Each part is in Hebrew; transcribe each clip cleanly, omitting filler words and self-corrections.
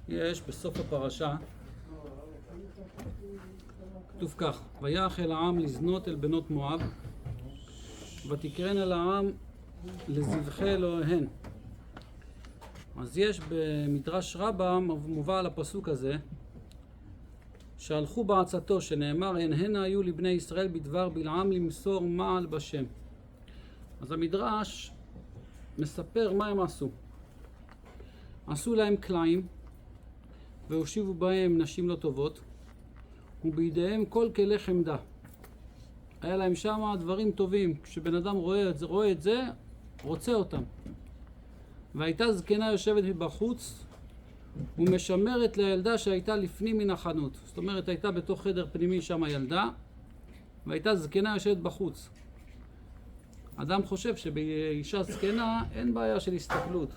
יש בסוף הפרשה, כתוב כך: ויח אל העם לזנות אל בנות מואב, ותקרן אל העם לזבחי אלוהיהן. אז יש במדרש רבה מובא על הפסוק הזה, שהלכו בעצתו, שנאמר הנה היו לבני ישראל בדבר בלעם למסור מעל בשם. אז המדרש מספר מה הם עשו. עשו להם קלעים והושיבו בהם נשים לא טובות, ובידיהם כל כלי חמדה. היה להם שם דברים טובים, כשבן אדם רואה את זה, רוצה אותם. והייתה זקנה יושבת מבחוץ ומשמרת לילדה שהייתה לפנים מן החנות. זאת אומרת, הייתה בתוך חדר פנימי שם ילדה, והייתה זקנה יושבת בחוץ. אדם חושב שבאישה זקנה אין בעיה של הסתכלות.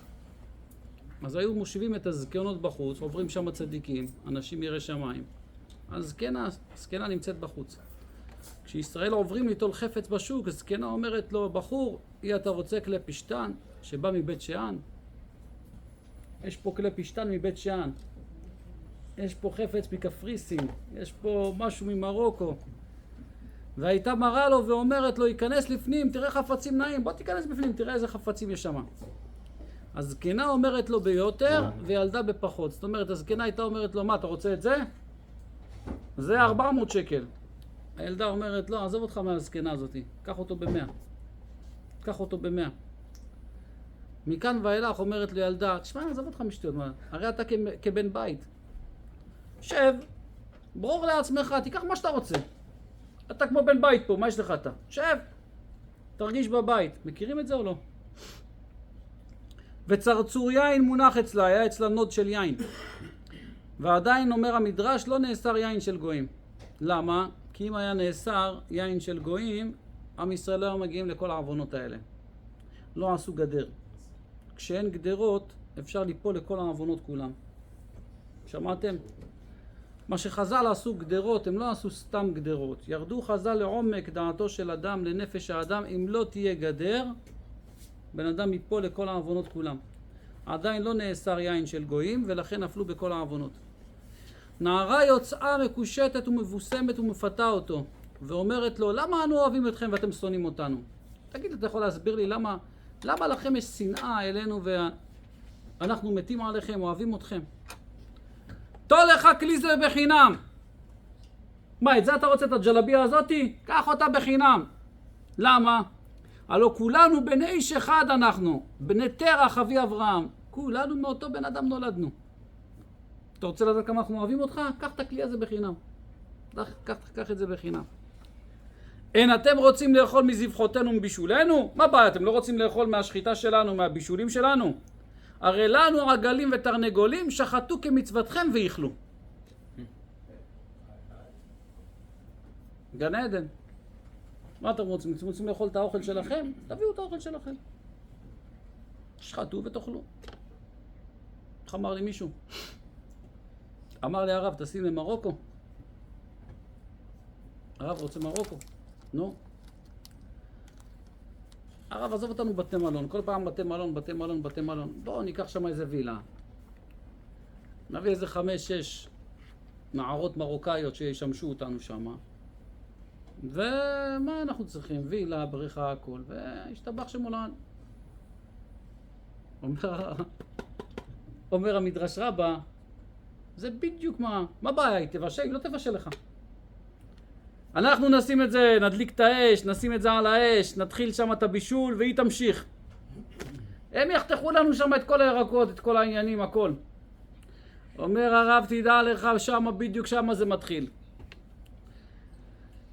אז היו מושיבים את הזקנות בחוץ, עוברים שם צדיקים, אנשים יראי שמיים. הזקנה נמצאת בחוץ. כשישראל עוברים ליטול חפץ בשוק, הזקנה אומרת לו, בחור, אתה רוצה כלי פשטן שבא מבית שאן? יש פה כלי פשטן מבית שאן. יש פה חפץ מקפריסין. יש פה משהו ממרוקו. והייתה מראה לו ואומרת לו, ייכנס לפנים, תראה חפצים נעים, בוא תיכנס בפנים, תראה איזה חפצים יש שם. הזקנה אומרת לו ביותר וילדה בפחות. זאת אומרת, הזקנה הייתה אומרת לו, מה, אתה רוצה את זה? זה 400 שקל. הילדה אומרת, לא, עזוב אותך מהזקנה הזאת, קח אותו ב100. קח אותו ב100. מכאן ואילך אומרת לילדה, תשמע, עזוב אותך משטויות, הרי אתה כבן בית. שב, ברור לעצמך, תיקח מה שאתה רוצה. אתה כמו בן בית פה, מה יש לך אתה? שב, תרגיש בבית. מכירים את זה או לא? וצרצור יין מונח אצלה, היה אצלה נוד של יין. ועדיין אומר המדרש, לא נאסר יין של גויים. למה? כי אם היה נאסר יין של גויים, עם ישראל לא מגיעים לכל העוונות האלה. לא עשו גדר. כשאין גדרות, אפשר ליפול לכל העוונות כולם. שמעתם? מה שחז"ל עשו גדרות, הם לא עשו סתם גדרות. ירדו חז"ל לעומק דעתו של אדם, לנפש האדם. אם לא תהיה גדר, בן אדם ייפול לכל העוונות כולם. עדיין לא נאסר יין של גויים, ולכן נפלו בכל העוונות. נערה יוצאה מקושטת ומבוסמת ומפתה אותו, ואומרת לו, למה אנו אוהבים אתכם ואתם שונאים אותנו? תגיד, אתה יכול להסביר לי למה לכם יש שנאה אלינו ואנחנו מתים עליכם, אוהבים אתכם? תו לך כלי זה בחינם. מה, את זה אתה רוצה, את הג'לביה הזאתי? קח אותה בחינם. למה? הלא כולנו בני איש אחד אנחנו, בני תרח אבי אברהם. כולנו מאותו בן אדם נולדנו. אתה רוצה לדעת כמה אנחנו אוהבים אותך? קח את הכלי הזה בחינם. קח את זה בחינם. אין אתם רוצים לאכול מזבחותינו ומבישולנו? מה בעיה? אתם לא רוצים לאכול מהשחיטה שלנו, מהבישולים שלנו? הרי לנו עגלים ותרנגולים שחטו כמצוותכם ויאכלו. גן עדן. מה אתם רוצים? אתם רוצים לאכול את האוכל שלכם? תביאו את האוכל שלכם. שחטו ותאכלו. איך אמר לי מישהו? אמר לי הרב, תשים למרוקו. הרב רוצה מרוקו. נו. הרב, עזוב אותנו בתי מלון. כל פעם בתי מלון, בתי מלון, בתי מלון. בואו ניקח שם איזה וילה. נביא איזה 5-6 נערות מרוקאיות שישמשו אותנו שם. ומה אנחנו צריכים? וילה, בריכה, הכל. והשתבח שמולן. אומר המדרש רבה, זה בדיוק מה בעיה היא? תבשל? היא לא תבשל לך. אנחנו נשים את זה, נדליק את האש, נשים את זה על האש, נתחיל שם את הבישול והיא תמשיך. הם יחתכו לנו שם את כל הירקות, את כל העניינים, הכל. אומר הרב, תדע לך, שם בדיוק שם זה מתחיל.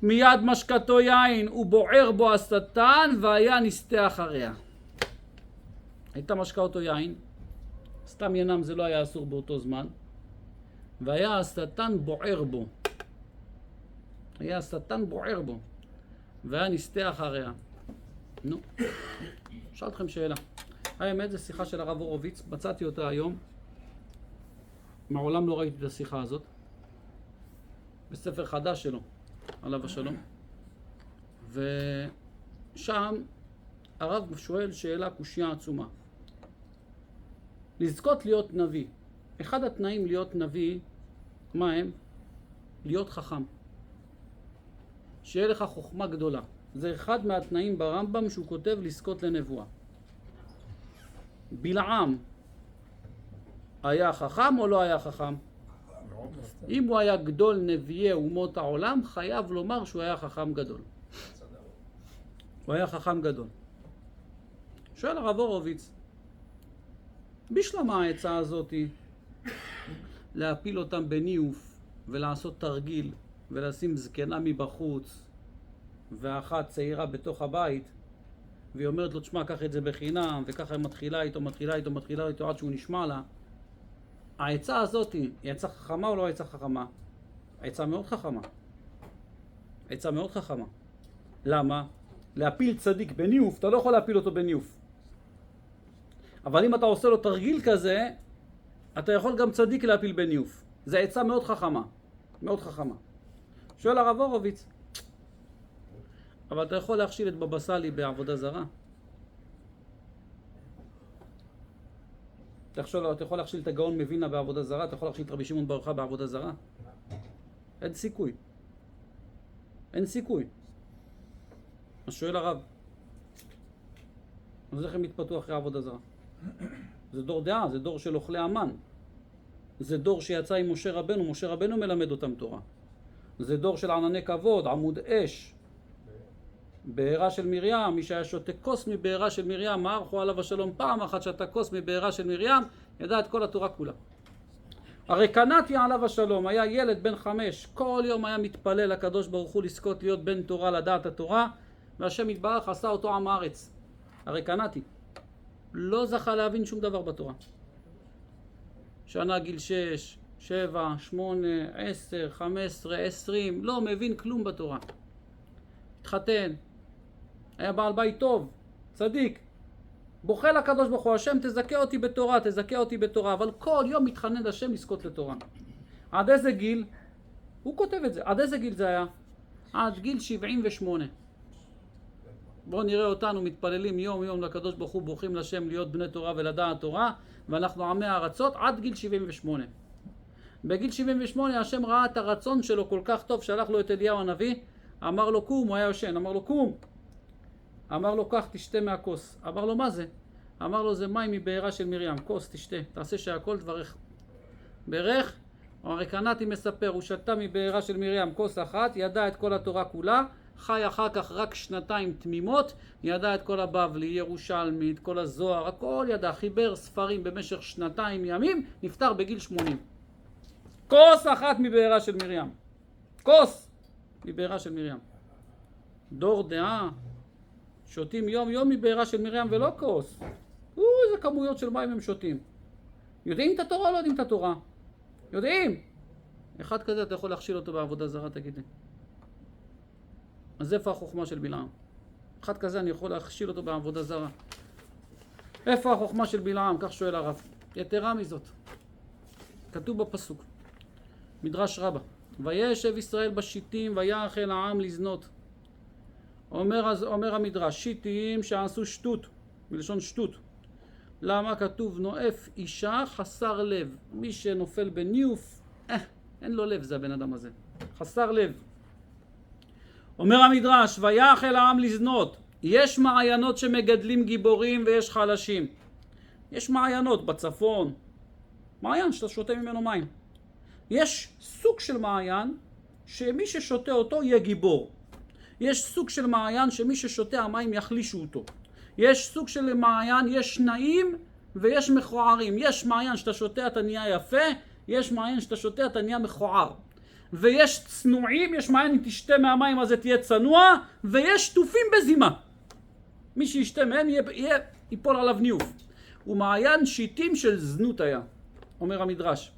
מיד משקתו יין ובוער בו השטן והיה נסתה אחריה. הייתה משקה אותו יין, סתם ינם זה לא היה אסור באותו זמן, והיה השטן בוער בו. היה השטן בוער בו, והיה נסתה אחריה. נו, שאל אתכם שאלה. האמת, זו שיחה של הרב הורוביץ, מצאתי אותה היום. מעולם לא ראיתי את השיחה הזאת. בספר חדש שלו, עליו השלום. ושם הרב שואל שאלה קושיה עצומה. לזכות להיות נביא, אחד התנאים להיות נביא, מה הם? להיות חכם. שיהיה לך חוכמה גדולה. זה אחד מהתנאים ברמב"ם שהוא כותב לזכות לנבואה. בלעם היה חכם או לא היה חכם? אם הוא היה גדול נביאי אומות העולם, חייב לומר שהוא היה חכם גדול. הוא היה חכם גדול. שואל הרב הורוביץ, בשלמה העצה הזאת להפיל אותם בניוף ולעשות תרגיל ולשים זקנה מבחוץ ואחת צעירה בתוך הבית, והיא אומרת לו, תשמע, קח את זה בחינם, וככה היא מתחילה איתו עד שהוא נשמע לה. העצה הזאת היא עצה חכמה או לא עצה חכמה? עצה מאוד חכמה. עצה מאוד חכמה. למה? להפיל צדיק בניוף, אתה לא יכול להפיל אותו בניוף. אבל אם אתה עושה לו תרגיל כזה, אתה יכול גם צדיק להפיל בניוף. זה עצה מאוד חכמה. מאוד חכמה. שואל הרב הורוביץ, אבל אתה יכול להכשיל את בבא סאלי בעבודה זרה? אתה יכול להכשיל את הגאון מווילנה בעבודה זרה? אתה יכול להכשיל את רבי שמעון בר יוחאי בעבודה זרה? אין סיכוי. אין סיכוי. אז שואל הרב, אז איך הם התפתחו אחרי עבודה זרה? זה דור דעה, זה דור של אוכלי המן. זה דור שיצא עם משה רבנו מלמד אותם תורה. זה דור של ענני כבוד, עמוד אש. בעירה של מרים, מי שהיה שותה כוס מבעירה של מרים, מערכו עליו השלום, פעם אחת שתה כוס מבעירה של מרים, ידע את כל התורה כולה. הרי קנאתי עליו השלום, היה ילד בן 5, כל יום היה מתפלל לקדוש ברוך הוא לזכות להיות בן תורה, לדעת התורה, והשם יתברך עשה אותו עם הארץ. הרי קנאתי לא זכה להבין שום דבר בתורה. שנה גיל 6, 7, 8, 10, 15, 20, לא מבין כלום בתורה. התחתן, היה בעל בית טוב, צדיק, בוכה לקדוש ברוך הוא, השם תזכה אותי בתורה, תזכה אותי בתורה, אבל כל יום מתחנן לשם לזכות לתורה. עד איזה גיל? הוא כותב את זה, עד איזה גיל זה היה? עד גיל 78. בואו נראה אותנו מתפללים יום יום לקדוש ברוך הוא, בוכים לשם להיות בני תורה ולדעת תורה, ואנחנו עמי הארצות עד גיל 78. בגיל 78 השם ראה את הרצון שלו כל כך טוב, שלח לו את אליהו הנביא, אמר לו קום, הוא היה יושן, אמר לו קום, אמר לו קח תשתה מהכוס. אמר לו מה זה? אמר לו זה מים מבעירה של מרים, כוס תשתה, תעשה שהכל דברך. ברך, הרי קנאתי מספר, הוא שתה מבעירה של מרים כוס אחת, ידע את כל התורה כולה, חי אחר כך רק 2 תמימות, ידע את כל הבבלי, ירושלמי, את כל הזוהר, הכל ידע, חיבר ספרים במשך 2 ימים, נפטר בגיל 80. כוס אחת מבעירה של מרים. כוס מבעירה של מרים. דור דעה, שותים יום יום מבעירה של מרים ולא כוס. איזה כמויות של מים הם שותים. יודעים את התורה או לא יודעים את התורה? יודעים. אחד כזה אתה יכול להכשיל אותו בעבודה זרה, תגיד לי. אז איפה החוכמה של בלעם? אחד כזה אני יכול להכשיל אותו בעבודה זרה. איפה החוכמה של בלעם? כך שואל הרב. יתרה מזאת. כתוב בפסוק. מדרש רבה. וישב ישראל בשיטים ויחל העם לזנות. אומר המדרש, שיטים שעשו שטות, מלשון שטות. למה כתוב נואף אישה חסר לב? מי שנופל בניוף, אין לו לב, זה הבן אדם הזה. חסר לב. אומר המדרש, ויחל העם לזנות. יש מעיינות שמגדלים גיבורים ויש חלשים. יש מעיינות בצפון. מעיין שאתה שותה ממנו מים. יש סוג של מעיין שמי ששותה אותו יהיה גיבור. יש סוג של מעיין שמי ששותה המים יחלישו אותו. יש סוג של מעיין, יש נעים ויש מכוערים. יש מעיין שאתה שותה אתה נהיה יפה, יש מעיין שאתה שותה אתה נהיה מכוער. ויש צנועים, יש מעיין אם תשתה מהמים הזה תהיה צנוע, ויש שטופים בזימה. מי שישתה מהם ייפול עליו ניוף. הוא מעיין שיטים של זנות היה, אומר המדרש.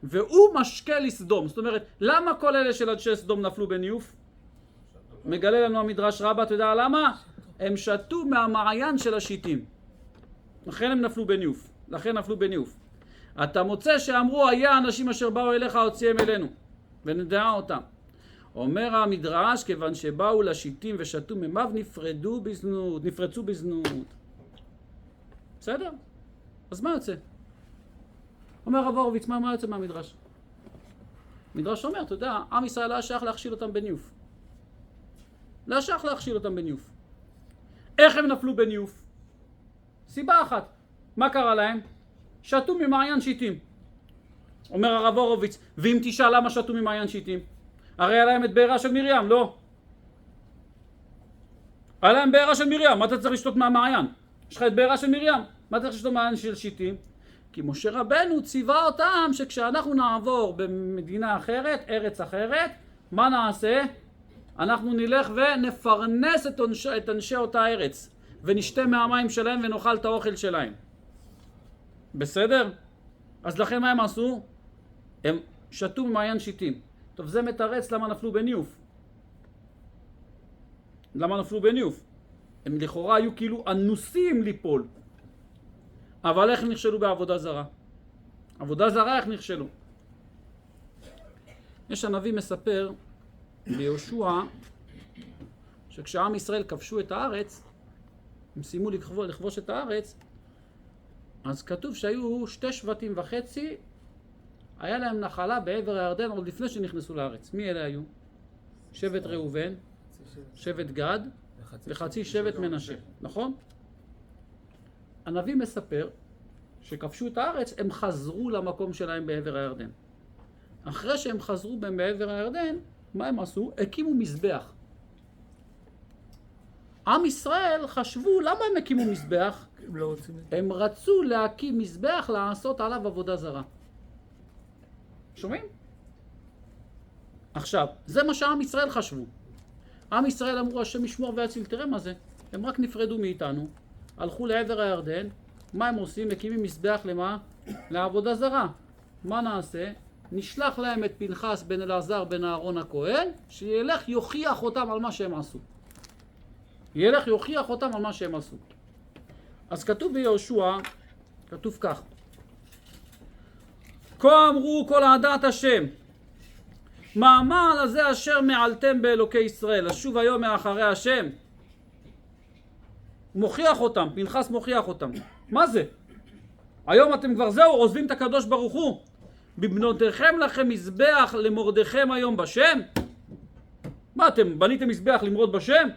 והוא משקה לסדום. זאת אומרת, למה כל אלה של אנשי סדום נפלו בניוף? מגלה לנו המדרש רבה, אתה יודע למה? הם שתו מהמעיין של השיטים. לכן הם נפלו בניוף. לכן נפלו בניוף. אתה מוצא שאמרו, היה אנשים אשר באו אליך הוציאם אלינו. ונדעה אותם. אומר המדרש, כיוון שבאו לשיטים ושתו ממיו, נפרצו בזנות. בסדר? אז מה יוצא? אומר הרב הורוביץ, מה יוצא מהמדרש? המדרש אומר, אתה יודע, עם ישראל לא היה שייך להכשיל אותם בניוף. לא היה שייך להכשיל אותם בניוף. איך הם נפלו בניוף? סיבה אחת. מה קרה להם? שתו ממעיין שיטים. אומר הרב הורוביץ, ואם תשאל למה שתו ממעיין שיטים? הרי היה להם את בעירה של מרים, לא? היה להם בעירה של מרים, מה אתה צריך לשתות מהמעיין? יש לך את בעירה של מרים, מה אתה צריך לשתות מעיין של שיטים? כי משה רבנו ציווה אותם שכשאנחנו נעבור במדינה אחרת, ארץ אחרת, מה נעשה? אנחנו נלך ונפרנס את אנשי אותה ארץ, ונשתה מהמים שלהם ונאכל את האוכל שלהם. בסדר? אז לכן מה הם עשו? הם שתו ממעיין שיטים. טוב, זה מתרץ למה נפלו בניוף. למה נפלו בניוף? הם לכאורה היו כאילו אנוסים ליפול. אבל איך נכשלו בעבודה זרה? עבודה זרה איך נכשלו? יש הנביא מספר ביהושע שכשעם ישראל כבשו את הארץ, הם סיימו לכבוש את הארץ, אז כתוב שהיו 2.5 שבטים, היה להם נחלה בעבר הירדן עוד לפני שנכנסו לארץ. מי אלה היו? שבט ראובן, שבט גד וחצי שבט מנשה, נכון? הנביא מספר שכבשו את הארץ, הם חזרו למקום שלהם בעבר הירדן. אחרי שהם חזרו בעבר הירדן, מה הם עשו? הקימו מזבח. עם ישראל חשבו, למה הם הקימו מזבח? הם רצו להקים מזבח, לעשות עליו עבודה זרה. שומעים? עכשיו, זה מה שעם ישראל חשבו. עם ישראל אמרו, השם ישמור ויציל, תראה מה זה. הם רק נפרדו מאיתנו, הלכו לעבר הירדן, מה הם עושים? מקימים מזבח למה? לעבודה זרה. מה נעשה? נשלח להם את פנחס בן אלעזר בן אהרון הכהן, שילך יוכיח אותם על מה שהם עשו. ילך יוכיח אותם על מה שהם עשו. אז כתוב ביהושע, כתוב כך: כה אמרו כל עדת השם, מה המעל הזה אשר מעלתם באלוקי ישראל, לשוב היום מאחרי השם. הוא מוכיח אותם, פנחס מוכיח אותם. מה זה? היום אתם כבר זהו, עוזבים את הקדוש ברוך הוא. בבנותיכם לכם מזבח למורדכם היום בשם? מה אתם, בניתם מזבח למרוד בשם?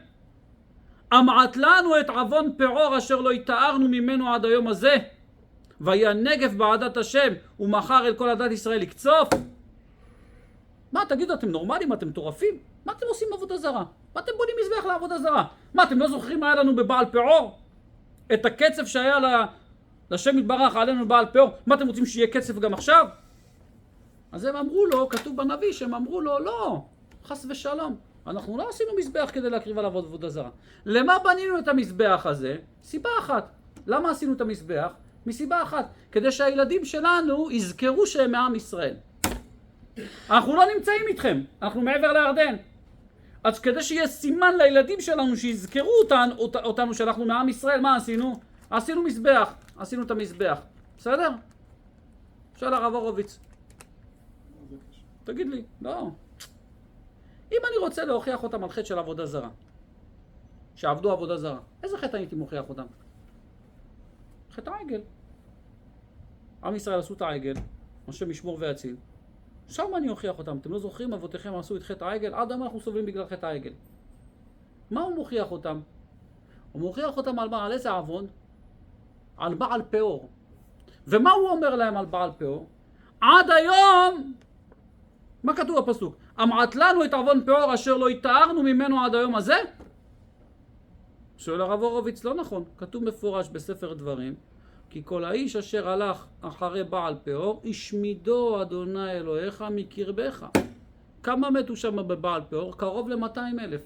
אמעת לנו את עוון פרעה אשר לא התארנו ממנו עד היום הזה, והיה נגף בעדת השם ומחר אל כל עדת ישראל לקצוף. מה תגידו, אתם נורמלים? אתם מטורפים? מה אתם עושים עבודה זרה? מה אתם בונים מזבח לעבודה זרה? מה אתם לא זוכרים מה היה לנו בבעל פרעה? את הקצף שהיה לשם יתברך עלינו בבעל פרעה, מה אתם רוצים שיהיה קצף גם עכשיו? אז הם אמרו לו, כתוב בנביא שהם אמרו לו, לא, חס ושלום, אנחנו לא עשינו מזבח כדי להקריב עליו עבודה זרה. למה בנינו את המזבח הזה? סיבה אחת. למה עשינו את המזבח? מסיבה אחת, כדי שהילדים שלנו יזכרו שהם מעם ישראל. אנחנו לא נמצאים איתכם, אנחנו מעבר לירדן. אז כדי שיהיה סימן לילדים שלנו שיזכרו אותנו שאנחנו מעם ישראל, מה עשינו? עשינו מזבח, עשינו את המזבח. בסדר? שאל הרב הורוביץ. תגיד לי, לא. אם אני רוצה להוכיח אותם על חטא של עבודה זרה, שעבדו עבודה זרה, איזה חטא הייתי מוכיח אותם? חטא העגל. עם ישראל עשו את העגל, השם ישמור ויציל. שם אני אוכיח אותם. אתם לא זוכרים, אבותיכם עשו את חטא העגל? עד היום אנחנו סובלים בגלל חטא העגל. מה הוא מוכיח אותם? הוא מוכיח אותם על איזה עוון? על בעל פאור. ומה הוא אומר להם על בעל פאור? עד היום, מה כתוב בפסוק? אמעת לנו את עוון פאור אשר לא התארנו ממנו עד היום הזה? שואל הרב הורוביץ, לא נכון. כתוב מפורש בספר דברים, כי כל האיש אשר הלך אחרי בעל פאור, השמידו אדוני אלוהיך מקרבך. כמה מתו שם בבעל פאור? קרוב ל-200,000.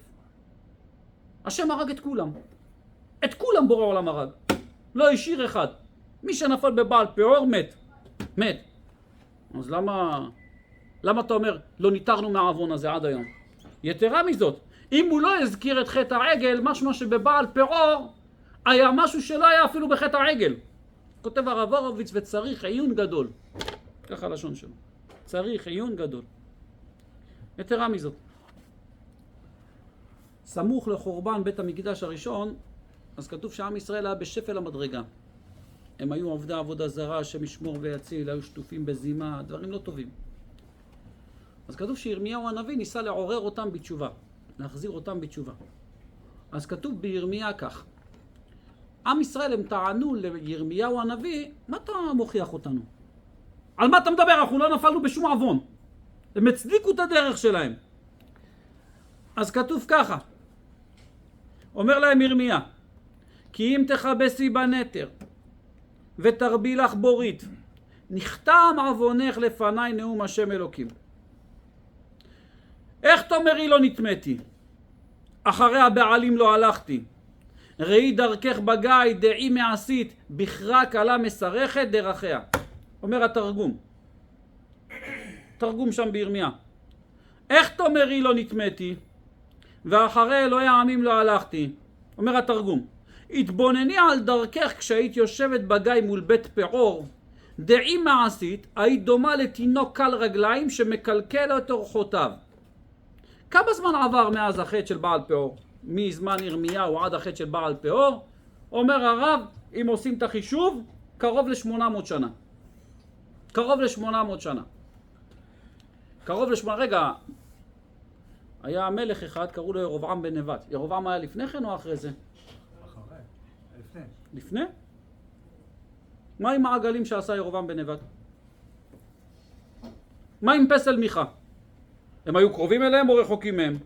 השם הרג את כולם. את כולם בורא עולם הרג. לא השאיר אחד. מי שנפל בבעל פאור מת. מת. אז למה אתה אומר לא ניתרנו מהעוון הזה עד היום? יתרה מזאת, אם הוא לא הזכיר את חטא העגל, משמע שבבעל פאור היה משהו שלא היה אפילו בחטא העגל. כותב הרב הורוביץ, וצריך עיון גדול. ככה הלשון שלו. צריך עיון גדול. יתרה מזאת, סמוך לחורבן בית המקדש הראשון, אז כתוב שעם ישראל היה בשפל המדרגה. הם היו עובדי עבודה זרה, השם ישמור ויציל, היו שטופים בזימה, דברים לא טובים. אז כתוב שירמיהו הנביא ניסה לעורר אותם בתשובה, להחזיר אותם בתשובה. אז כתוב בירמיה כך, עם ישראל הם טענו לירמיהו הנביא, מה אתה מוכיח אותנו? על מה אתה מדבר? אנחנו לא נפלנו בשום עוון. הם הצדיקו את הדרך שלהם. אז כתוב ככה, אומר להם ירמיה, כי אם תכבסי בנתר ותרבי לך בורית, נחתם עוונך לפני נאום השם אלוקים. איך תאמרי לא נטמאתי? אחרי הבעלים לא הלכתי. ראי דרכך בגיא, דעי מעשית, בכרה קלה מסרכת דרכיה. אומר התרגום. תרגום שם בירמיה. איך תאמרי לא נטמאתי? ואחרי אלוהי העמים לא הלכתי. אומר התרגום. התבונני על דרכך כשהיית יושבת בגיא מול בית פעור. דעי מעשית, היית דומה לתינוק קל רגליים שמקלקל את אורחותיו. כמה זמן עבר מאז החטא של בעל פעור? מזמן ירמיהו עד החטא של בעל פעור? אומר הרב, אם עושים את החישוב, קרוב ל-800 שנה. קרוב ל-800 שנה. קרוב ל-800... רגע, היה מלך אחד, קראו לו ירבעם בן נבט. ירבעם היה לפני כן או אחרי זה? אחרי. לפני. לפני? מה עם העגלים שעשה ירבעם בן נבט? מה עם פסל מיכה? הם היו קרובים אליהם או רחוקים מהם?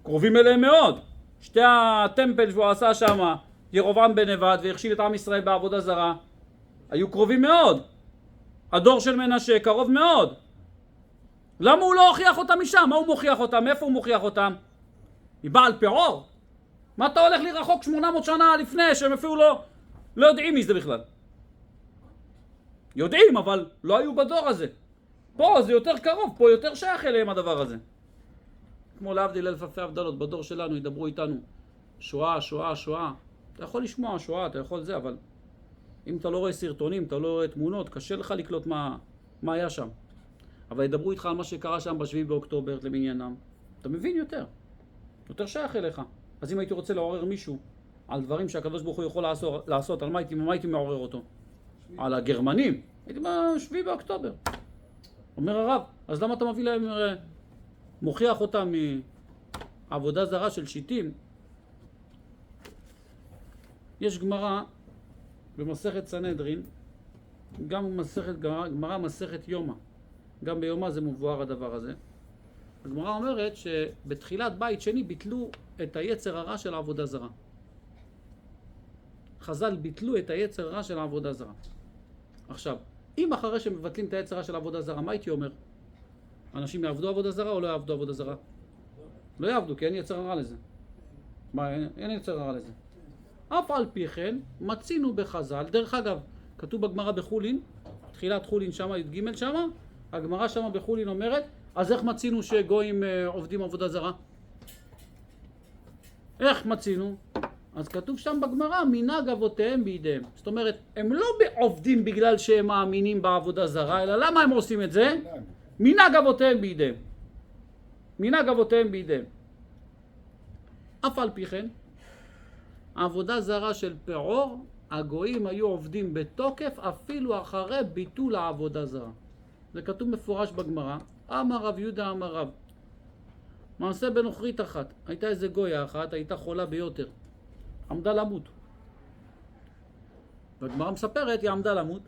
קרובים אליהם מאוד. שתי הטמפל שהוא עשה שם, ירבעם בן נבט, והכשיל את עם ישראל בעבודה זרה, היו קרובים מאוד. הדור של מנשה קרוב מאוד. למה הוא לא הוכיח אותם משם? מה הוא מוכיח אותם? איפה הוא מוכיח אותם? מבעל פעור? מה אתה הולך לי רחוק 800 שנה לפני שהם אפילו לא יודעים מי זה בכלל? יודעים, אבל לא היו בדור הזה. פה זה יותר קרוב, פה יותר שייך אליהם הדבר הזה. כמו להבדיל אלף אלפי הבדלות, בדור שלנו ידברו איתנו שואה, שואה, שואה. אתה יכול לשמוע שואה, אתה יכול זה, אבל אם אתה לא רואה סרטונים, אתה לא רואה תמונות, קשה לך לקלוט מה היה שם. אבל ידברו איתך על מה שקרה שם ב7 באוקטובר למניינם. אתה מבין יותר. יותר שייך אליך. אז אם הייתי רוצה לעורר מישהו על דברים שהקדוש ברוך הוא יכול לעשות, על מה הייתי מעורר אותו? על הגרמנים. הייתי ב7 באוקטובר. אומר הרב, אז למה אתה מביא להם, מוכיח אותם מעבודה זרה של שיטים? יש גמרא במסכת סנהדרין, גם גמרא מסכת יומא. גם ביומא זה מבואר הדבר הזה. הגמרא אומרת שבתחילת בית שני ביטלו את היצר הרע של העבודה זרה. חז"ל ביטלו את היצר הרע של העבודה זרה. עכשיו, אם אחרי שמבטלים את היצר הרע של העבודה זרה, מה הייתי אומר? אנשים יעבדו עבודה זרה או לא יעבדו עבודה זרה? לא יעבדו, כי אין יצר הרע לזה. מה, אין יצר הרע לזה. אף על פי כן, מצינו בחז"ל, דרך אגב, כתוב בגמרא בחולין, תחילת חולין שמה, י"ג שמה, הגמרא שמה בחולין אומרת, אז איך מצינו שגויים עובדים עבודה זרה? איך מצינו? אז כתוב שם בגמרא, מנהג אבותיהם בידיהם. זאת אומרת, הם לא עובדים בגלל שהם מאמינים בעבודה זרה, אלא למה הם עושים את זה? מנהג אבותיהם בידיהם. מנהג אבותיהם בידיהם. אף על פי כן, העבודה זרה של פעור, הגויים היו עובדים בתוקף אפילו אחרי ביטול העבודה זרה. זה כתוב מפורש בגמרא. אמר רב יהודה אמר רב. מעשה בנוכרית אחת. הייתה איזה גויה אחת, הייתה חולה ביותר. עמדה למות. והגמרא מספרת, היא עמדה למות.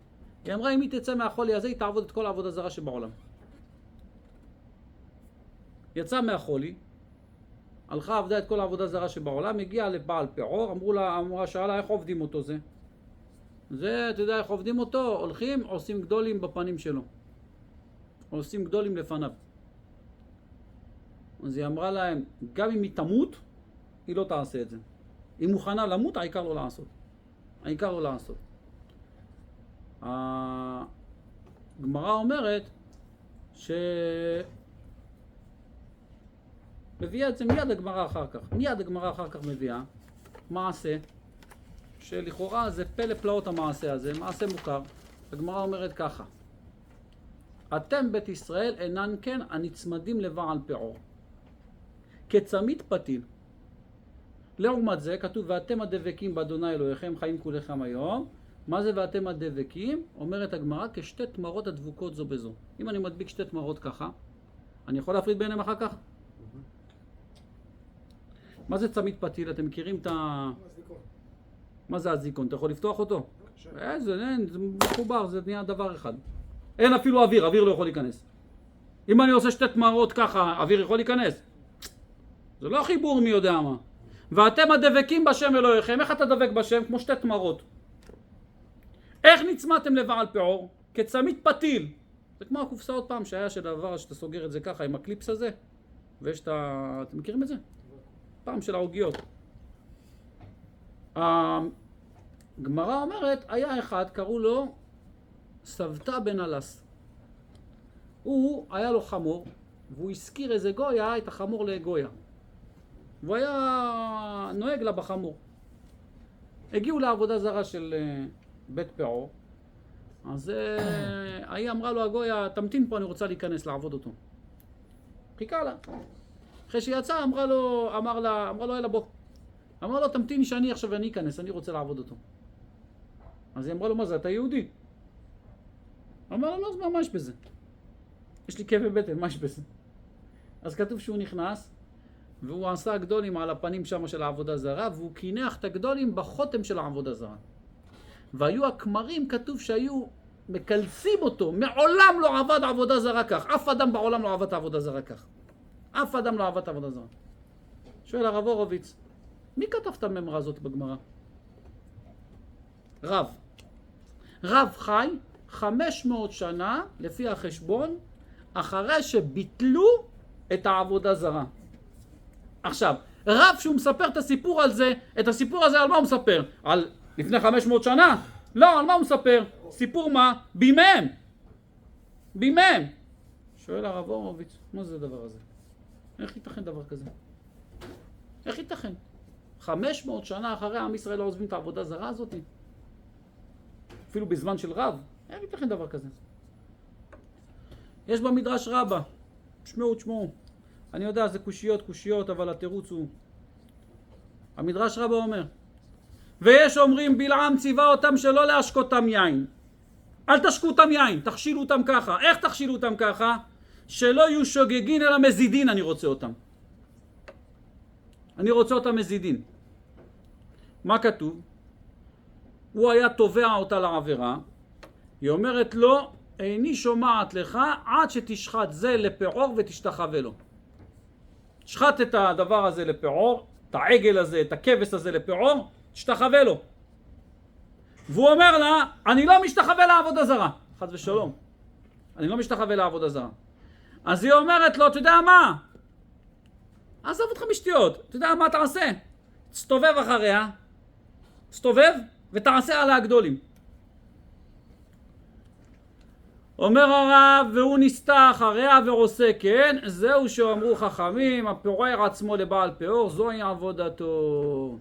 היא אמרה, אם היא תצא מהחולי הזה, היא תעבוד את כל העבודה זרה שבעולם. יצאה מהחולי, הלכה עבדה את כל העבודה זרה שבעולם, הגיעה לבעל פעור, אמרה, שאלה איך עובדים אותו זה? זה, אתה יודע איך עובדים אותו? הולכים, עושים גדולים בפנים שלו. עושים גדולים לפניו. אז היא אמרה להם, גם אם היא תמות, היא לא תעשה את זה. היא מוכנה למות, העיקר לא לעשות. העיקר לא לעשות. הגמרא אומרת מביאה את זה מיד הגמרא אחר כך. מיד הגמרא אחר כך מביאה מעשה שלכאורה זה פלא פלאות המעשה הזה, מעשה מוכר. הגמרא אומרת ככה: אתם בית ישראל אינן כן הנצמדים לבעל פעור כצמית פתיל. לעומת זה כתוב ואתם הדבקים באדוני אלוהיכם חיים כולכם היום, מה זה ואתם הדבקים? אומרת הגמרא, כשתי תמרות הדבוקות זו בזו. אם אני מדביק שתי תמרות ככה, אני יכול להפריד ביניהם אחר כך? מה זה צמיד פתיל? אתם מכירים את ה... מה זה הזיקון? אתה יכול לפתוח אותו? זה מחובר, זה נהיה דבר אחד. אין אפילו אוויר, אוויר לא יכול להיכנס. אם אני עושה שתי תמרות ככה, אוויר יכול להיכנס? זה לא חיבור מי יודע מה. ואתם הדבקים בשם אלוהיכם, איך אתה דבק בשם? כמו שתי תמרות. איך נצמאתם לבעל פעור? כצמיד פתיל. זה כמו הקופסאות פעם שהיה של הדבר שאתה סוגר את זה ככה עם הקליפס הזה, ויש את ה... אתם מכירים את זה? פעם של העוגיות. הגמרא אומרת, היה אחד, קראו לו סבתא בן אלס. הוא, היה לו חמור, והוא הזכיר איזה גויה, את החמור לגויה. והוא היה נוהג לה בחמור. הגיעו לעבודה זרה של בית פעור, אז היא אמרה לו, הגויה, תמתין פה, אני רוצה להיכנס לעבוד אותו. חיכה לה. אחרי שיצא, אמרה לו, אלא בוא. אמרה לו, תמתין שאני עכשיו ואני אכנס, אני רוצה לעבוד אותו. אז היא אמרה לו, מה זה, אתה יהודי? אמר לו, לא, מה יש בזה? יש לי כאבי בטן, מה יש בזה? אז כתוב שהוא נכנס, והוא עשה גדולים על הפנים שם של העבודה זרה, והוא קינח את הגדולים בחותם של העבודה זרה. והיו הכמרים, כתוב שהיו מקלסים אותו, מעולם לא עבד עבודה זרה כך. אף אדם בעולם לא עבד עבודה זרה כך. אף אדם לא עבד עבודה זרה. שואל הרב הורוביץ, מי כתב את הממרה הזאת בגמרא? רב. רב חי 500 שנה, לפי החשבון, אחרי שביטלו את העבודה זרה. עכשיו, רב שהוא מספר את הסיפור על זה, את הסיפור הזה על מה הוא מספר? על לפני 500 שנה? לא, על מה הוא מספר? סיפור מה? בימיהם. בימיהם. שואל הרב הורוביץ, מה זה הדבר הזה? איך ייתכן דבר כזה? איך ייתכן? 500 שנה אחרי עם ישראל לא עוזבים את העבודה זרה הזאת? אפילו בזמן של רב. איך ייתכן דבר כזה? יש במדרש רבה. תשמעו. אני יודע, זה קושיות, אבל התירוץ הוא... המדרש רבה אומר, ויש אומרים בלעם ציווה אותם שלא להשקותם יין. אל תשקו אותם יין, תכשילו אותם ככה. איך תכשילו אותם ככה? שלא יהיו שוגגין אלא מזידין, אני רוצה אותם. אני רוצה אותם מזידין. מה כתוב? הוא היה תובע אותה לעבירה. היא אומרת לו, איני שומעת לך עד שתשחט זה לפעור ותשתחווה לו. שחט את הדבר הזה לפעור, את העגל הזה, את הכבש הזה לפעור, תשתחווה לו. והוא אומר לה, אני לא משתחווה לעבודה זרה. חס ושלום. אני לא משתחווה לעבודה זרה. אז היא אומרת לו, אתה יודע מה? עזוב אותך משטויות. אתה יודע מה תעשה? תסתובב אחריה, תסתובב ותעשה עליה גדולים. אומר הרב, והוא נסתה אחריה ועושה כן, זהו שאמרו חכמים, הפורר עצמו לבעל פאור, זוהי עבודתו.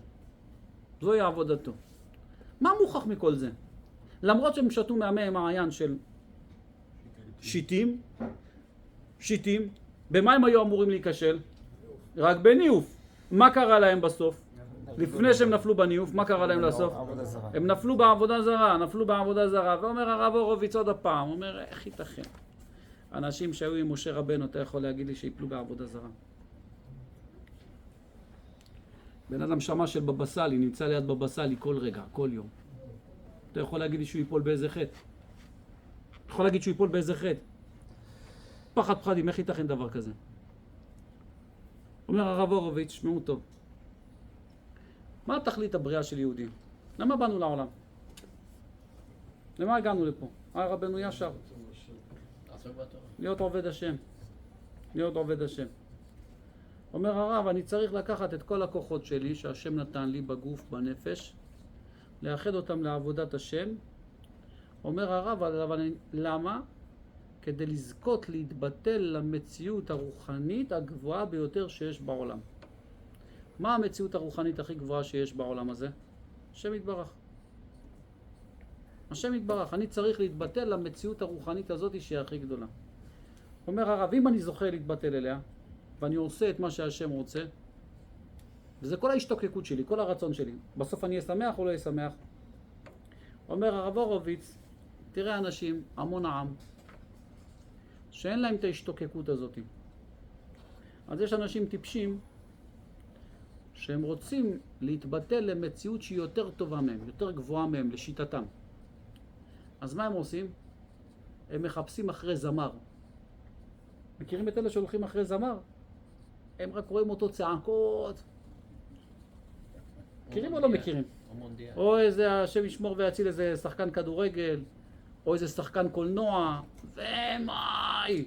זוהי עבודתו. מה מוכח מכל זה? למרות שהם שתו מהמי מעיין של שיטים, במה הם היו אמורים להיכשל? רק בניוף. מה קרה להם בסוף? לפני שהם נפלו בניוף, מה קרה להם לסוף? הם נפלו בעבודה זרה, ואומר הרב הורוביץ עוד הפעם, אומר, איך ייתכן? אנשים שהיו עם משה רבנו, אתה יכול להגיד לי שיפלו בעבודה זרה? בן אדם שמע של בבא סאלי, נמצא ליד בבא סאלי כל רגע, כל יום. אתה יכול להגיד לי שהוא ייפול באיזה חטא? יכול להגיד שהוא ייפול באיזה חטא? פחד פחדים, איך ייתכן דבר כזה? אומר הרב הורוביץ, שמעו טוב. מה תכלית הבריאה של יהודים? למה באנו לעולם? למה הגענו לפה? רבנו ישר. להיות עובד השם. להיות עובד השם. אומר הרב, אני צריך לקחת את כל הכוחות שלי שהשם נתן לי בגוף, בנפש, לאחד אותם לעבודת השם. אומר הרב, אבל למה? כדי לזכות להתבטל למציאות הרוחנית הגבוהה ביותר שיש בעולם. מה המציאות הרוחנית הכי גבוהה שיש בעולם הזה? השם יתברך. השם יתברך. אני צריך להתבטל למציאות הרוחנית הזאת שהיא הכי גדולה. אומר הרב, אם אני זוכה להתבטל אליה, ואני עושה את מה שהשם רוצה, וזה כל ההשתוקקות שלי, כל הרצון שלי, בסוף אני אהיה שמח או לא אהיה שמח? אומר הרב הורוביץ, תראה אנשים, המון העם, שאין להם את ההשתוקקות הזאת. אז יש אנשים טיפשים שהם רוצים להתבטל למציאות שהיא יותר טובה מהם, יותר גבוהה מהם, לשיטתם. אז מה הם עושים? הם מחפשים אחרי זמר. מכירים את אלה שהולכים אחרי זמר? הם רק רואים אותו צעקות. מכירים או לא מכירים? או איזה, השם ישמור ויציל, איזה שחקן כדורגל, או איזה שחקן קולנוע, ומאי!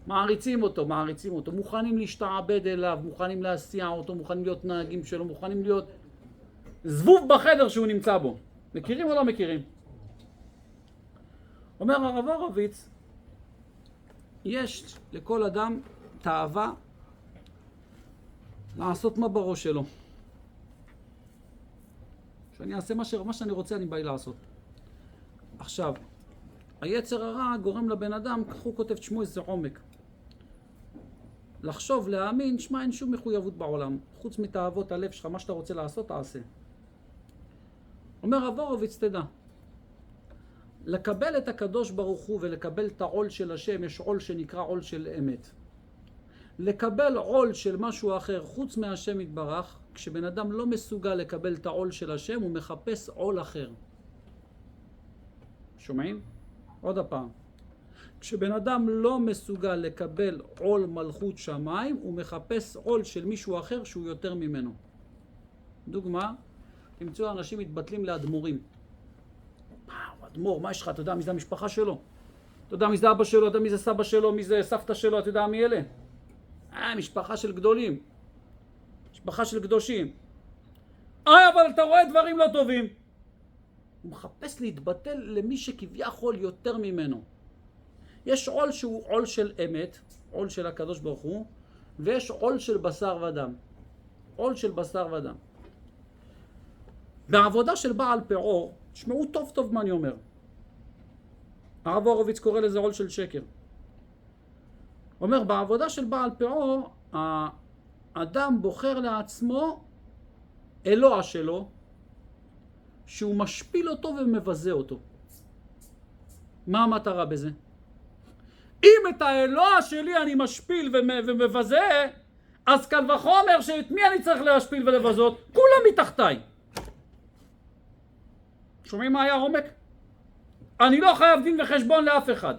מעריצים אותו. מוכנים להשתעבד אליו, מוכנים להסיע אותו, מוכנים להיות נהגים שלו, מוכנים להיות זבוב בחדר שהוא נמצא בו. מכירים או לא מכירים? אומר הרב הורוביץ, יש לכל אדם תאווה לעשות מה בראש שלו. שאני אעשה מה שאני רוצה, אני בא לעשות. עכשיו, היצר הרע גורם לבן אדם, כך הוא כותב, תשמעו איזה עומק. לחשוב, להאמין, שמע, אין שום מחויבות בעולם. חוץ מתאוות הלב שלך, מה שאתה רוצה לעשות, תעשה. אומר הרב הורוביץ, תדע. לקבל את הקדוש ברוך הוא ולקבל את העול של השם, יש עול שנקרא עול של אמת. לקבל עול של משהו אחר חוץ מהשם יתברך, כשבן אדם לא מסוגל לקבל את העול של השם, הוא מחפש עול אחר. שומעים? עוד הפעם. כשבן אדם לא מסוגל לקבל עול מלכות שמיים, הוא מחפש עול של מישהו אחר שהוא יותר ממנו. דוגמה, תמצאו אנשים מתבטלים לאדמו"רים. אדמו"ר, מה יש לך? אתה יודע מי זה המשפחה שלו? אתה יודע מי זה אבא שלו? אתה יודע מי זה סבא שלו? מי זה סבתא שלו? אתה יודע מי אלה? משפחה של גדולים. משפחה של קדושים. אבל אתה רואה דברים לא טובים. הוא מחפש להתבטל למי שכביכול יותר ממנו. יש עול שהוא עול של אמת, עול של הקדוש ברוך הוא, ויש עול של בשר ודם. עול של בשר ודם. בעבודה של בעל פאור, תשמעו טוב טוב מה אני אומר. הרב הורוביץ קורא לזה עול של שקר. אומר, בעבודה של בעל פאור, האדם בוחר לעצמו אלוה שלו, שהוא משפיל אותו ומבזה אותו. מה המטרה בזה? אם את האלוה שלי אני משפיל ומבזה, אז קל וחומר שאת מי אני צריך להשפיל ולבזות? כולם מתחתיי. שומעים מה היה עומק? אני לא חייב דין וחשבון לאף אחד.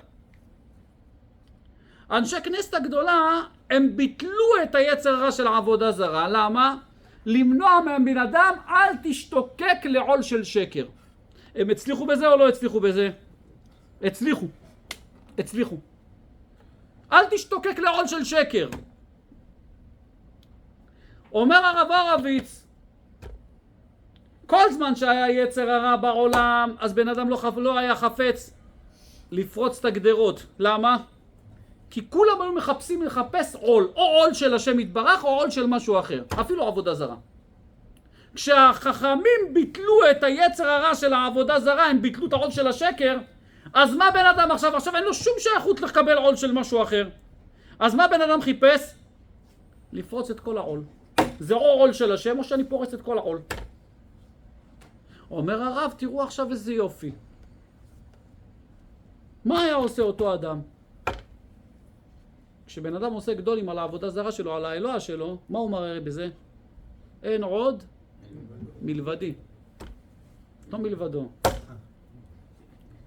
אנשי כנסת הגדולה הם ביטלו את היצר הרע של העבודה זרה. למה? למנוע מהבן אדם, אל תשתוקק לעול של שקר. הם הצליחו בזה או לא הצליחו בזה? הצליחו. אל תשתוקק לעול של שקר. אומר הרב הורוביץ, כל זמן שהיה יצר הרע בעולם, אז בן אדם לא היה חפץ לפרוץ את הגדרות. למה? כי כולם היו מחפשים לחפש עול, או עול של השם יתברך, או עול של משהו אחר, אפילו עבודה זרה. כשהחכמים ביטלו את היצר הרע של העבודה זרה, הם ביטלו את העול של השקר, אז מה בן אדם עכשיו אין לו שום שייכות לקבל עול של משהו אחר. אז מה בן אדם חיפש? לפרוץ את כל העול. זה או עול של השם, או שאני פורץ את כל העול. אומר הרב, תראו עכשיו איזה יופי. מה היה עושה אותו אדם? כשבן אדם עושה גדולים על העבודה זרה שלו, על האלוה שלו, מה הוא מראה בזה? אין עוד מלבדי. לא מלבדו.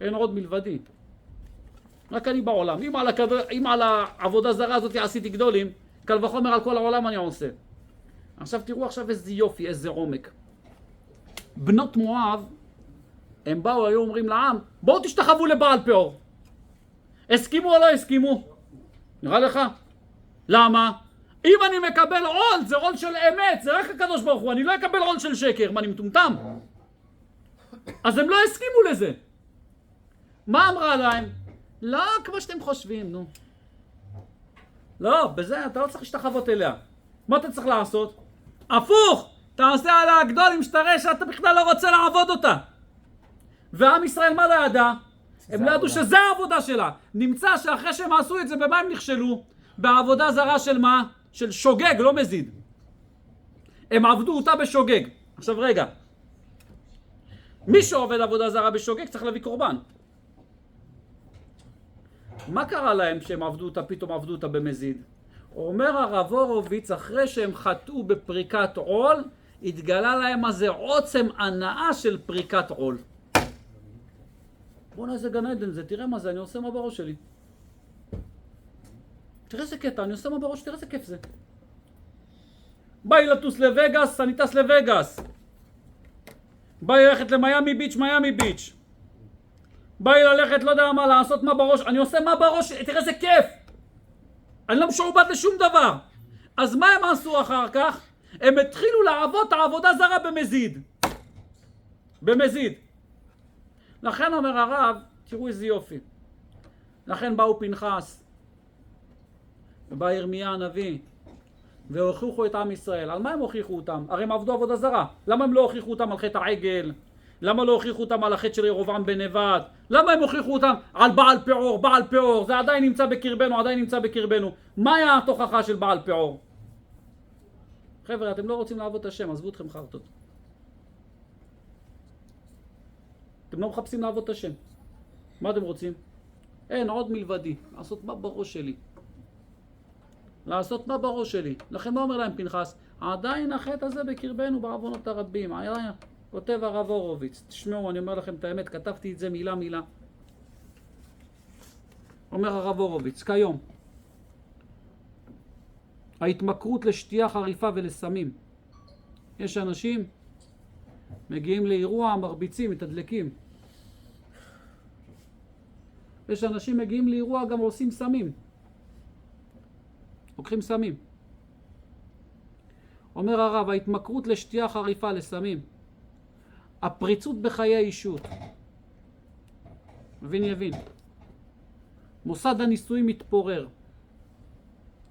אין עוד מלבדי. רק אני בעולם. אם על העבודה זרה הזאת עשיתי גדולים, קל וחומר על כל העולם אני עושה. עכשיו תראו עכשיו איזה יופי, איזה עומק. בנות מואב, הם באו, היו אומרים לעם, בואו תשתחוו לבעל פאור. הסכימו או לא הסכימו? נראה לך? למה? אם אני מקבל עול, זה עול של אמת, זה רק הקדוש ברוך הוא, אני לא אקבל עול של שקר, מה אני מטומטם? אז הם לא הסכימו לזה. מה אמרה להם? לא, כמו שאתם חושבים, נו. לא, בזה אתה לא צריך להשתחוות אליה. מה אתה צריך לעשות? הפוך! תעשה על הגדולים שתראה שאתה בכלל לא רוצה לעבוד אותה. ועם ישראל מה לא ידע? הם לא ידעו שזה העבודה שלה. נמצא שאחרי שהם עשו את זה, במה הם נכשלו? בעבודה זרה של מה? של שוגג, לא מזיד. הם עבדו אותה בשוגג. עכשיו רגע. מי שעובד עבודה זרה בשוגג צריך להביא קורבן. מה קרה להם שהם עבדו אותה, פתאום עבדו אותה במזיד? אומר הרב הורוביץ, אחרי שהם חטאו בפריקת עול, התגלה להם הזה עוצם הנאה של פריקת עול. בוא'נה, איזה גן עדן זה, תראה מה זה, אני עושה מה בראש שלי. תראה איזה קטע, אני עושה מה בראש, תראה איזה כיף זה. בא לי לטוס לווגאס, אני טס לווגאס. בא לי ללכת למיימי ביץ', מיימי ביץ'. בא לי ללכת, לא יודע מה, לעשות מה בראש, אני עושה מה בראש, תראה איזה כיף. אני לא משועבד לשום דבר. אז מה הם עשו אחר כך? הם התחילו לעבוד את העבודה זרה במזיד. במזיד. לכן אומר הרב, תראו איזה יופי. לכן באו פנחס, ובא ירמיה הנביא, והוכיחו את עם ישראל. על מה הם הוכיחו אותם? הרי הם עבדו עבודה זרה. למה הם לא הוכיחו אותם על חטא העגל? למה לא הוכיחו אותם על החטא של ירבעם בן נבט? למה הם הוכיחו אותם על בעל פאור? בעל פאור, זה עדיין נמצא בקרבנו, עדיין נמצא בקרבנו. מה היה התוכחה של בעל פאור? חבר'ה, אתם לא רוצים לעבוד את השם, עזבו אתכם חרטות. אתם לא מחפשים לעבוד את השם. מה אתם רוצים? אין, עוד מלבדי. לעשות מה בראש שלי. לעשות מה בראש שלי. לכן מה אומר להם פנחס? עדיין החטא הזה בקרבנו בעוונות הרבים. כותב הרב הורוביץ. תשמעו, אני אומר לכם את האמת, כתבתי את זה מילה מילה. אומר הרב הורוביץ, כיום, ההתמכרות לשתייה חריפה ולסמים. יש אנשים מגיעים לאירוע, מרביצים, מתדלקים. יש אנשים מגיעים לאירוע, גם עושים סמים. לוקחים סמים. אומר הרב, ההתמכרות לשתייה חריפה, לסמים. הפריצות בחיי אישות. מבין יבין. מוסד הנישואים מתפורר.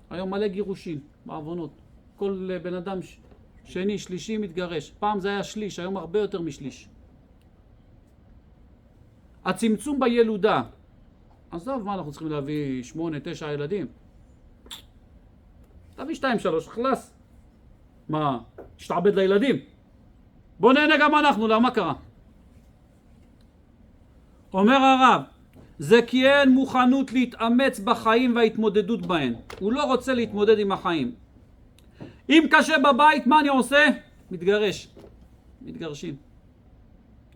היום מלא גירושין, בעוונות. כל בן אדם שני, שלישי מתגרש. פעם זה היה שליש, היום הרבה יותר משליש. הצמצום בילודה. עזוב, מה אנחנו צריכים להביא 8, 9 ילדים? תביא 2, 3, חלס. מה, תשתעבד לילדים? בוא נהנה גם אנחנו, למה קרה? אומר הרב, זה כי אין מוכנות להתאמץ בחיים וההתמודדות בהן. הוא לא רוצה להתמודד עם החיים. אם קשה בבית, מה אני עושה? מתגרש. מתגרשים.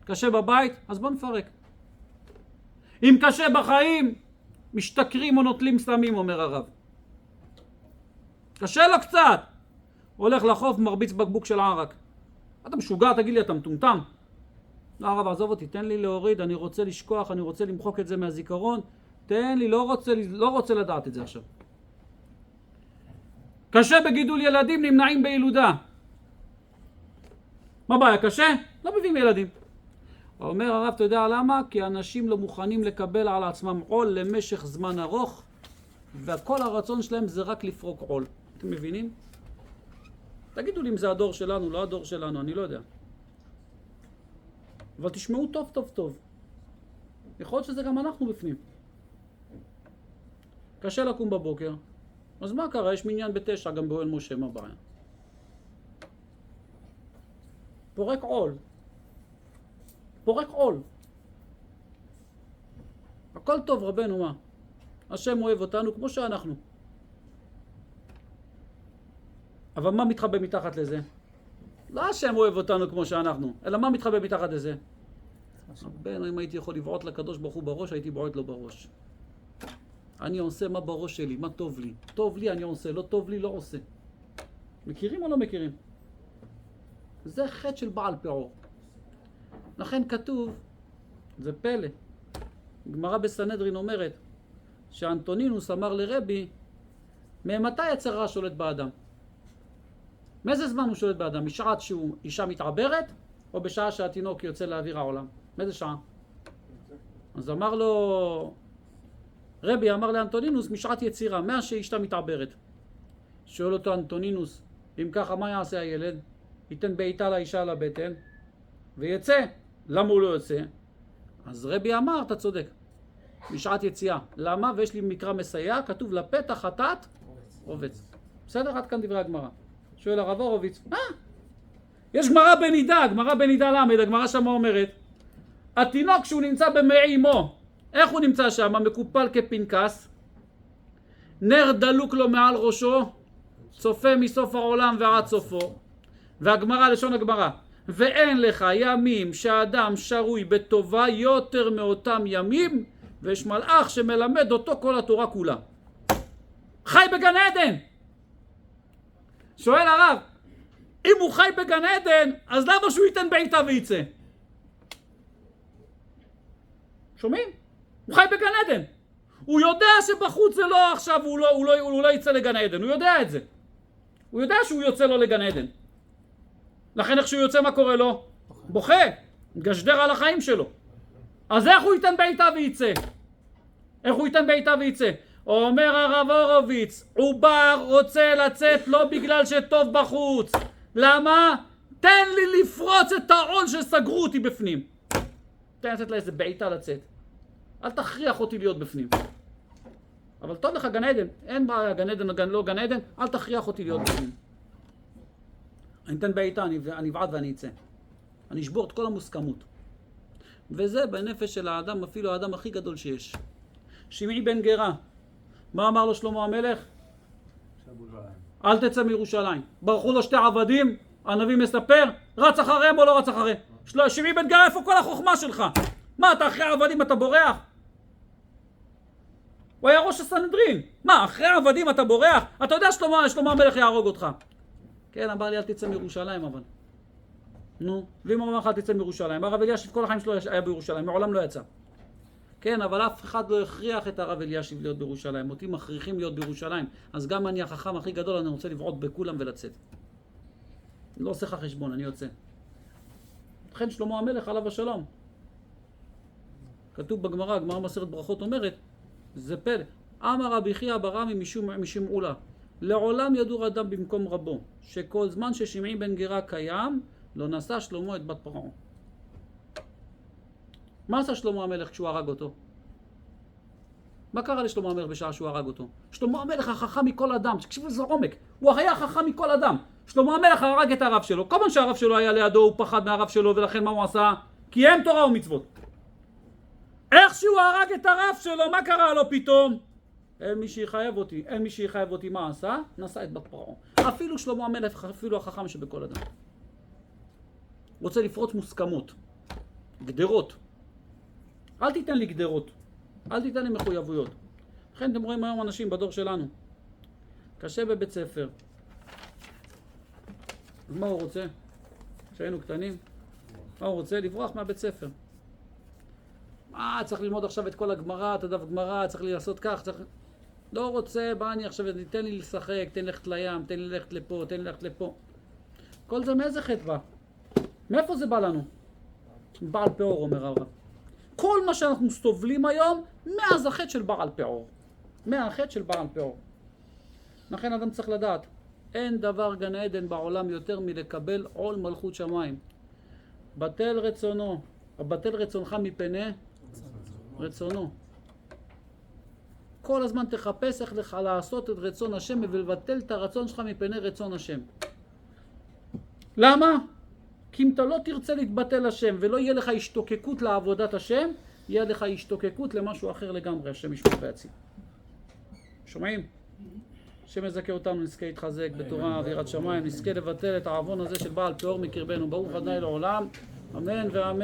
קשה בבית, אז בוא נפרק. אם קשה בחיים, משתכרים או נוטלים סמים, אומר הרב. קשה לו קצת. הולך לחוף, מרביץ בקבוק של ערק. אתה משוגע, תגיד לי, אתה מטומטם? לא, הרב, עזוב אותי, תן לי להוריד, אני רוצה לשכוח, אני רוצה למחוק את זה מהזיכרון. תן לי, לא רוצה לדעת את זה עכשיו. קשה בגידול ילדים, נמנעים בילודה. מה בעיה, קשה? לא מביאים ילדים. אומר הרב, אתה יודע למה? כי אנשים לא מוכנים לקבל על עצמם עול למשך זמן ארוך, וכל הרצון שלהם זה רק לפרוק עול. אתם מבינים? תגידו לי אם זה הדור שלנו, לא הדור שלנו, אני לא יודע. אבל תשמעו טוב טוב טוב. יכול להיות שזה גם אנחנו בפנים. קשה לקום בבוקר. אז מה קרה? יש מניין ב9 גם באוהל משה, מה בעיה? פורק עול. פורק עול. הכל טוב רבנו, מה? השם אוהב אותנו כמו שאנחנו. אבל מה מתחבא מתחת לזה? לא השם אוהב אותנו כמו שאנחנו, אלא מה מתחבא מתחת לזה? רבנו, אם הייתי יכול לבעוט לקדוש ברוך הוא בראש, הייתי בועט לו בראש. אני עושה מה בראש שלי, מה טוב לי. טוב לי אני עושה, לא טוב לי לא עושה. מכירים או לא מכירים? זה חטא של בעל פאור. לכן כתוב, זה פלא. גמרא בסנהדרין אומרת, שאנטונינוס אמר לרבי, ממתי יצר רע שולט באדם? מאיזה זמן הוא שולט באדם? משעת שהוא אישה מתעברת, או בשעה שהתינוק יוצא לאוויר העולם? מאיזה שעה? אז אמר לו, רבי אמר לאנטונינוס, משעת יצירה, מה שאישתה מתעברת. שואל אותו אנטונינוס, אם ככה מה יעשה הילד? ייתן בעיטה לאישה לבטן, ויצא. למה הוא לא יוצא? אז רבי אמר, אתה צודק. משעת יציאה. למה? ויש לי מקרא מסייע, כתוב לפתח חטאת, רובץ. בסדר? עד כאן דברי הגמרא. שואל הרב הורוביץ, יש גמרא בנידה, גמרא בנידה למד, הגמרא שמה אומרת, התינוק שהוא נמצא במעי אמו, איך הוא נמצא שם? מקופל כפנקס, נר דלוק לו מעל ראשו, צופה מסוף העולם ועד סופו. והגמרא, לשון הגמרא, ואין לך ימים שהאדם שרוי בטובה יותר מאותם ימים, ויש מלאך שמלמד אותו כל התורה כולה. חי בגן עדן. שואל הרב, אם הוא חי בגן עדן, אז למה שהוא ייתן בעיטה וייצא? שומעים? הוא חי בגן עדן. הוא יודע שבחוץ זה לא עכשיו, הוא לא יצא לגן עדן, הוא יודע את זה. הוא יודע שהוא יוצא לו לגן עדן. לכן איך שהוא יוצא, מה קורה לו? בוכה, גשדר על החיים שלו. אז איך הוא ייתן בעיטה וייצא? איך הוא ייתן בעיטה וייצא? אומר הרב הורוביץ, עובר רוצה לצאת לא בגלל שטוב בחוץ. למה? תן לי לפרוץ את העול שסגרו אותי בפנים. תן לתת לה איזה בעיטה לצאת. אל תכריח אותי להיות בפנים. אבל טוב לך גן עדן, אין בעיה, גן עדן, לא גן עדן, אל תכריח אותי להיות בפנים. אני אתן בעיטה, אני אבעט ואני אצא. אני אשבור את כל המוסכמות. וזה בנפש של האדם, אפילו האדם הכי גדול שיש. שמעי בן גרה, מה אמר לו שלמה המלך? אל תצא מירושלים. ברחו לו שתי עבדים, הנביא מספר, רץ אחריהם או לא רץ אחריהם? שמעי בן גרה, איפה כל החוכמה שלך? מה, אתה אחרי העבדים אתה בורח? הוא היה ראש הסנהדרין. מה, אחרי העבדים אתה בורח? אתה יודע שלמה המלך יהרוג אותך. כן, אמר לי אל תצא מירושלים אבל. נו, ואם הוא אמר לך אל תצא מירושלים, הרב אלישיב כל החיים שלו היה בירושלים, מעולם לא יצא. כן, אבל אף אחד לא הכריח את הרב אלישיב להיות בירושלים, אותי מכריחים להיות בירושלים, אז גם אני החכם הכי גדול, אני רוצה לבעוט בכולם ולצאת. לא עושה לך חשבון, אני יוצא. לכן שלמה המלך עליו השלום. כתוב בגמרא, גמרא מסכת ברכות אומרת, זה פלא. אמר רבי חייא בר עמי משמעולה, לעולם ידור אדם במקום רבו, שכל זמן ששמעי בן גרה קיים, לא נשא שלמה את בת פרעה. מה עשה שלמה המלך כשהוא הרג אותו? מה קרה לשלמה המלך בשעה שהוא הרג אותו? שלמה המלך החכם מכל אדם, תקשיבו לזה עומק, הוא היה חכם מכל אדם. שלמה המלך הרג את הרב שלו, כל פעם שהרב שלו היה לידו הוא פחד מהרב שלו, ולכן מה הוא עשה? קיים תורה ומצוות. איך שהוא הרג את הרב שלו, מה קרה לו פתאום? אין מי שיחייב אותי, מה עשה? נשא את בת פרעה. אפילו שלמה המלך, אפילו החכם שבכל אדם. רוצה לפרוץ מוסכמות, גדרות. אל תיתן לי גדרות, אל תיתן לי מחויבויות. לכן אתם רואים היום אנשים בדור שלנו, קשה בבית ספר. אז מה הוא רוצה? כשהיינו קטנים, מה הוא רוצה? לברוח מהבית ספר. צריך ללמוד עכשיו את כל הגמרא, את הדף גמרא, צריך לי לעשות כך, צריך... לא רוצה, בא אני עכשיו, תן לי לשחק, תן ללכת לים, תן לי ללכת לפה, תן לי ללכת לפה. כל זה מאיזה חטא בא? מאיפה זה בא לנו? בעל פאור, אומר הרב. כל מה שאנחנו סובלים היום, מאז החטא של בעל פאור. מהחטא של בעל פאור. לכן אדם צריך לדעת, אין דבר גן עדן בעולם יותר מלקבל עול מלכות שמיים. בטל רצונו, בטל רצונך מפני רצונו. כל הזמן תחפש איך לך לעשות את רצון השם ולבטל את הרצון שלך מפני רצון השם. למה? כי אם אתה לא תרצה להתבטל השם ולא יהיה לך השתוקקות לעבודת השם, יהיה לך השתוקקות למשהו אחר לגמרי, השם ישמור ויציל. שומעים? השם יזכה אותנו, נזכה להתחזק בתורה ויראת שמיים, נזכה לבטל את העוון הזה של בעל פאור מקרבנו. ברוך ה' לעולם, אמן ואמן.